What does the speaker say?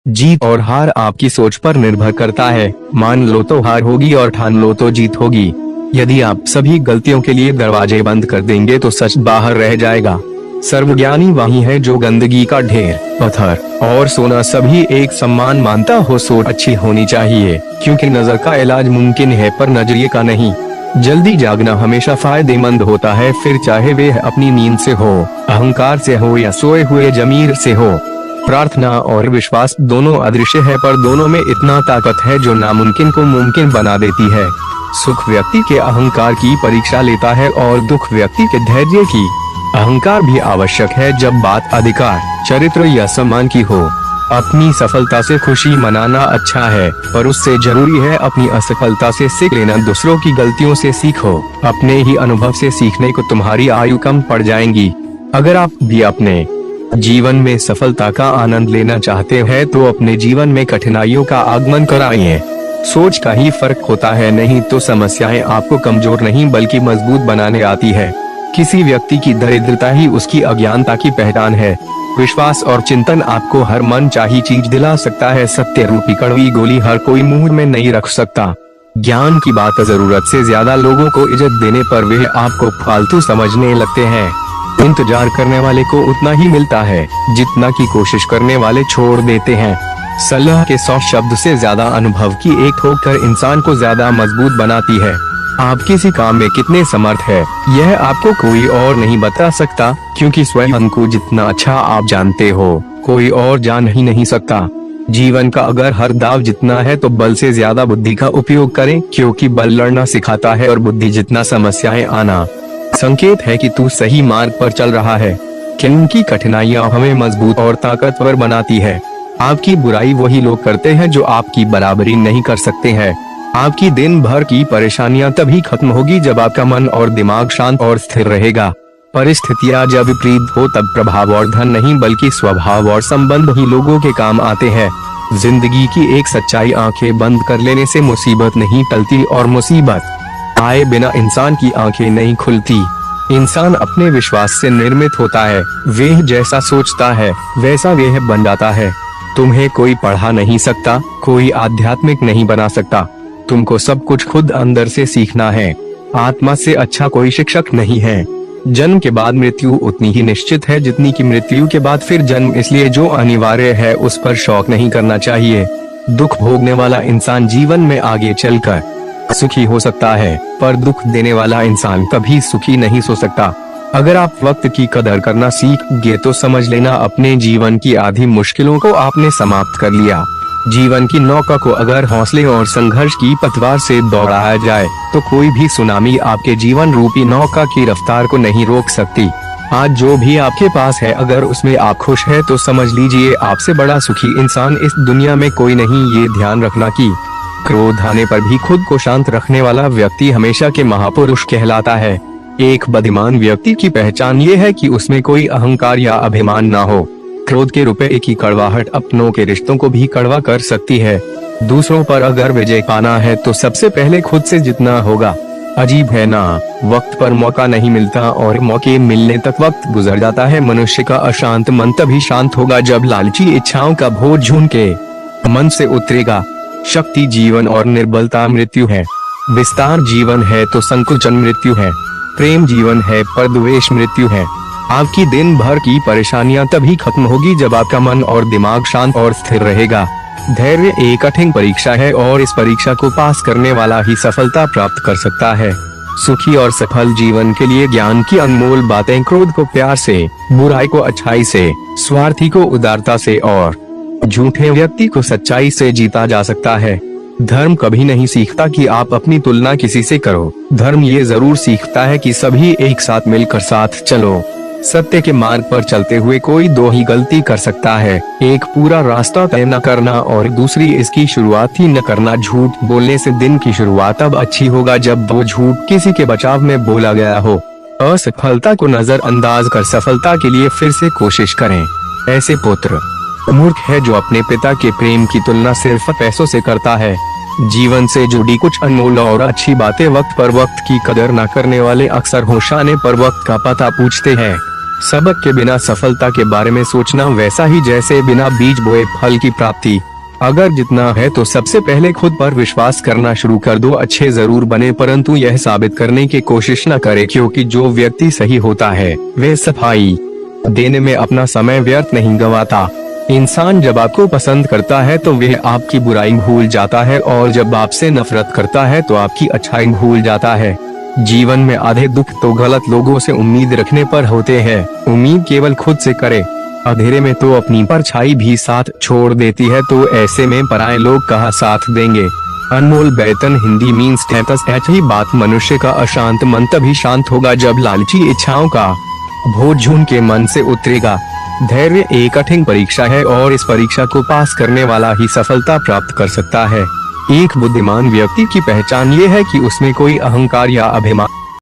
जीत और हार आपकी सोच पर निर्भर करता है। मान लो तो हार होगी और ठान लो तो जीत होगी। यदि आप सभी गलतियों के लिए दरवाजे बंद कर देंगे तो सच बाहर रह जाएगा। सर्वज्ञानी वही है जो गंदगी का ढेर, पत्थर और सोना सभी एक समान मानता हो। सोच अच्छी होनी चाहिए, क्योंकि नजर का इलाज मुमकिन है पर नजरिए का नहीं। जल्दी जागना हमेशा फायदेमंद होता है, फिर चाहे वे अपनी नींद से हो, अहंकार से हो या सोए हुए जमीर से हो। प्रार्थना और विश्वास दोनों अदृश्य है, पर दोनों में इतना ताकत है जो नामुमकिन को मुमकिन बना देती है। सुख व्यक्ति के अहंकार की परीक्षा लेता है और दुख व्यक्ति के धैर्य की। अहंकार भी आवश्यक है जब बात अधिकार, चरित्र या सम्मान की हो। अपनी सफलता से खुशी मनाना अच्छा है, पर उससे जरूरी है अपनी असफलता से सीख लेना। दूसरों की गलतियों से सीखो, अपने ही अनुभव से सीखने को तुम्हारी आयु कम पड़ जाएंगी। अगर आप भी अपने जीवन में सफलता का आनंद लेना चाहते हैं तो अपने जीवन में कठिनाइयों का आगमन कराइए। सोच का ही फर्क होता है, नहीं तो समस्याएं आपको कमजोर नहीं बल्कि मजबूत बनाने आती है। किसी व्यक्ति की दरिद्रता ही उसकी अज्ञानता की पहचान है। विश्वास और चिंतन आपको हर मन चाही चीज दिला सकता है। सत्य रूपी कड़वी गोली हर कोई मुंह में नहीं रख सकता। ज्ञान की बात जरूरत से ज्यादा लोगों को इज्जत देने पर वे आपको फालतू समझने लगते हैं। इंतजार करने वाले को उतना ही मिलता है जितना की कोशिश करने वाले छोड़ देते हैं। सलाह के 100 शब्द से ज्यादा अनुभव की एक ठोकर इंसान को ज्यादा मजबूत बनाती है। आप किसी काम में कितने समर्थ है यह आपको कोई और नहीं बता सकता, क्योंकि स्वयं को जितना अच्छा आप जानते हो कोई और जान ही नहीं सकता। जीवन का अगर हर दाव जितना है तो बल से ज्यादा बुद्धि का उपयोग करें, क्योंकि बल लड़ना सिखाता है और बुद्धि जितना समस्याएं आना संकेत है कि तू सही मार्ग पर चल रहा है। क्योंकि कठिनाइयां हमें मजबूत और ताकतवर बनाती है। आपकी बुराई वही लोग करते हैं जो आपकी बराबरी नहीं कर सकते हैं। आपकी दिन भर की परेशानियां तभी खत्म होगी जब आपका मन और दिमाग शांत और स्थिर रहेगा। परिस्थितियां जब विपरीत हो तब प्रभाव और धन नहीं बल्कि स्वभाव और संबंध ही लोगों के काम आते हैं। जिंदगी की एक सच्चाई आंखें बंद कर लेने से मुसीबत नहीं टलती और मुसीबत आए बिना इंसान की आंखें नहीं खुलती। इंसान अपने विश्वास से निर्मित होता है। वह जैसा सोचता है वैसा वह बन जाता है। तुम्हें कोई पढ़ा नहीं सकता, कोई आध्यात्मिक नहीं बना सकता। तुमको सब कुछ खुद अंदर से सीखना है। आत्मा से अच्छा कोई शिक्षक नहीं है। जन्म के बाद मृत्यु उतनी ही निश्चित है जितनी कि मृत्यु के बाद फिर जन्म, इसलिए जो अनिवार्य है उस पर शौक नहीं करना चाहिए। दुख भोगने वाला इंसान जीवन में आगे चलकर सुखी हो सकता है, पर दुख देने वाला इंसान कभी सुखी नहीं हो सकता। अगर आप वक्त की कदर करना सीख गए तो समझ लेना अपने जीवन की आधी मुश्किलों को आपने समाप्त कर लिया। जीवन की नौका को अगर हौसले और संघर्ष की पतवार से दौड़ाया जाए तो कोई भी सुनामी आपके जीवन रूपी नौका की रफ्तार को नहीं रोक सकती। आज जो भी आपके पास है अगर उसमें आप खुश है तो समझ लीजिए आपसे बड़ा सुखी इंसान इस दुनिया में कोई नहीं। ये ध्यान रखना कि क्रोध आने पर भी खुद को शांत रखने वाला व्यक्ति हमेशा के महापुरुष कहलाता है। एक बुद्धिमान व्यक्ति की पहचान ये है कि उसमें कोई अहंकार या अभिमान ना हो। क्रोध के रुपए की कड़वाहट अपनों के रिश्तों को भी कड़वा कर सकती है। दूसरों पर अगर विजय पाना है तो सबसे पहले खुद से जीतना होगा। अजीब है ना, वक्त पर मौका नहीं मिलता और मौके मिलने तक वक्त गुजर जाता है। मनुष्य का अशांत मन तभी शांत होगा जब लालची इच्छाओं का बोझ झूठ के मन से उतरेगा। शक्ति जीवन और निर्बलता मृत्यु है। विस्तार जीवन है तो संकुचन मृत्यु है। प्रेम जीवन है पर द्वेष मृत्यु है। आपकी दिन भर की परेशानियां तभी खत्म होगी जब आपका मन और दिमाग शांत और स्थिर रहेगा। धैर्य एक कठिन परीक्षा है और इस परीक्षा को पास करने वाला ही सफलता प्राप्त कर सकता है। सुखी और सफल जीवन के लिए ज्ञान की अनमोल बातें क्रोध को प्यार से, बुराई को अच्छाई से, स्वार्थी को उदारता से और झूठे व्यक्ति को सच्चाई से जीता जा सकता है। धर्म कभी नहीं सीखता कि आप अपनी तुलना किसी से करो। धर्म ये जरूर सीखता है कि सभी एक साथ मिलकर साथ चलो। सत्य के मार्ग पर चलते हुए कोई दो ही गलती कर सकता है, एक पूरा रास्ता तय न करना और दूसरी इसकी शुरुआत ही न करना। झूठ बोलने से दिन की शुरुआत अब अच्छी होगा जब वो झूठ किसी के बचाव में बोला गया हो। असफलता को नजरअंदाज कर सफलता के लिए फिर से कोशिश करें। ऐसे पुत्र मूर्ख है जो अपने पिता के प्रेम की तुलना सिर्फ पैसों से करता है। जीवन से जुड़ी कुछ अनमोल और अच्छी बातें वक्त पर वक्त की कदर न करने वाले अक्सर होश आने पर वक्त का पता पूछते हैं। सबक के बिना सफलता के बारे में सोचना वैसा ही जैसे बिना बीज बोए फल की प्राप्ति। अगर जितना है तो सबसे पहले खुद पर विश्वास करना शुरू कर दो। अच्छे जरूर बने परंतु यह साबित करने की कोशिश न करे, क्योंकि जो व्यक्ति सही होता है वह सफाई देने में अपना समय व्यर्थ नहीं गंवाता। इंसान जब आपको पसंद करता है तो वह आपकी बुराई भूल जाता है, और जब आपसे नफरत करता है तो आपकी अच्छाई भूल जाता है। जीवन में आधे दुख तो गलत लोगों से उम्मीद रखने पर होते हैं। उम्मीद केवल खुद से करे, अंधेरे में तो अपनी परछाई भी साथ छोड़ देती है, तो ऐसे में पराये लोग कहाँ साथ देंगे। अनमोल बेतन हिंदी मीन स्टेटस। ऐसी बात मनुष्य का अशांत मन तभी शांत होगा जब लालची इच्छाओं का बोझ उनके मन से उतरेगा। धैर्य एक कठिन परीक्षा है और इस परीक्षा को पास करने वाला ही सफलता प्राप्त कर सकता है। एक बुद्धिमान व्यक्ति की पहचान ये है कि उसमें कोई अहंकार या अभिमान